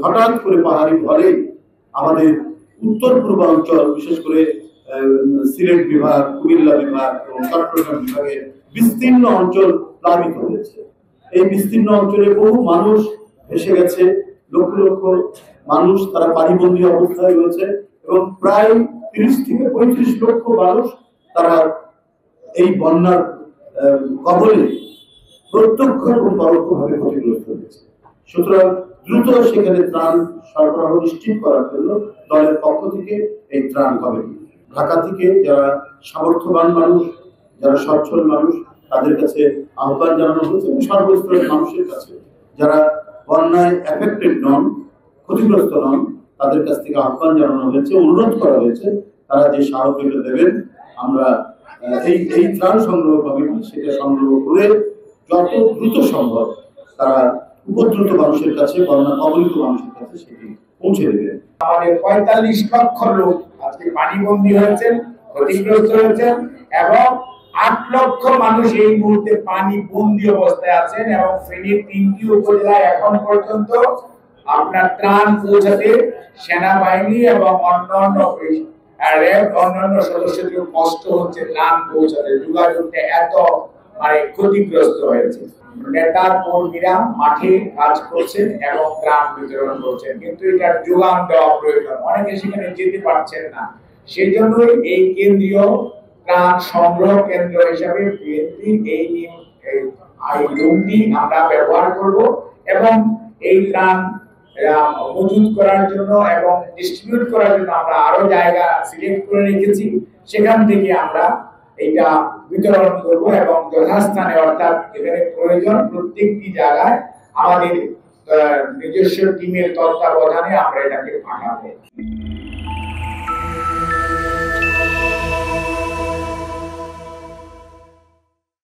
হঠাৎ করে পাহাড়ি ঢলে আমাদের উত্তর পূর্বাঞ্চল, বিশেষ করে সিলেট বিভাগ, কুমিল্লা বিভাগ এবং চট্টগ্রাম বিভাগের বিস্তীর্ণ অঞ্চল প্লাবিত হয়েছে। এই বিস্তীর্ণ অঞ্চলে বহু মানুষ ভেসে গেছে, লক্ষ লক্ষ মানুষ তারা পানিবন্দী অবস্থায় রয়েছে এবং প্রায় 30 থেকে 35 লক্ষ মানুষ তারা এই বন্যার কবলে প্রত্যক্ষ এবং পরোক্ষভাবে ক্ষতিগ্রস্ত হয়েছে। সুতরাং দ্রুত সেখানে ত্রাণ সরবরাহ নিশ্চিত করার জন্য দলের পক্ষ থেকে এই ত্রাণ কমিটি, ঢাকা থেকে যারা সামর্থ্যবান মানুষ, যারা সচ্ছল মানুষ, তাদের কাছে আহ্বান জানানো হয়েছে এবং সর্বস্তরের মানুষের কাছে যারা বন্যায় এফেক্টেড নন, ক্ষতিগ্রস্ত নন, তাদের কাছ থেকে আহ্বান জানানো হয়েছে, অনুরোধ করা হয়েছে তারা যে সাহায্যটা দেবেন। আমরা এই ত্রাণ সংগ্রহ কমিটি সেটা সংগ্রহ করে যত দ্রুত সম্ভব তারা উপদ্রুত মানুষের কাছে, বন্যা কবলিত মানুষের কাছে সেটি পৌঁছে দেবে। আমাদের 45 লক্ষ লোক আজকে পানিবন্দী হয়েছেন, ক্ষতিগ্রস্ত হয়েছেন এবং 8 লক্ষ মানুষ এই মুহূর্তে পানি বন্দী অবস্থায় আছেন এবং ফেনীর 3টি উপজেলায় এখন পর্যন্ত আপনার ত্রাণ পৌঁছাতে সেনাবাহিনী এবং অন্যান্য র্যাব অন্যান্য সদস্যদের কষ্ট হচ্ছে ত্রাণ পৌঁছাতে। যোগাযোগটা এত ক্ষতিগ্রস্ত হয়েছে। নেতা কর্মীরা মাঠে কাজ করছেন এবং ত্রাণ বিতরণ করছেন, কিন্তু এটার যোগান দেওয়া প্রয়োজন। অনেকে সেখানে যেতে পারছেন না, সেই জন্যই এই কেন্দ্রীয় ত্রাণ সংগ্রহ কেন্দ্র হিসাবে বিএনপি এই রুমটি আমরা ব্যবহার করব এবং এই ত্রাণ মজুত করার জন্য এবং ডিস্ট্রিবিউট করার জন্য আমরা আরো জায়গা সিলেক্ট করে রেখেছি। সেখান থেকে আমরা এটা বিতরণ করব এবং যথাস্থানে, অর্থাৎ এখানে প্রয়োজন প্রত্যেকটি জায়গায় আমাদের নিজস্ব টিমের তত্ত্বাবধানে আমরা এটাকে পাঠাবো।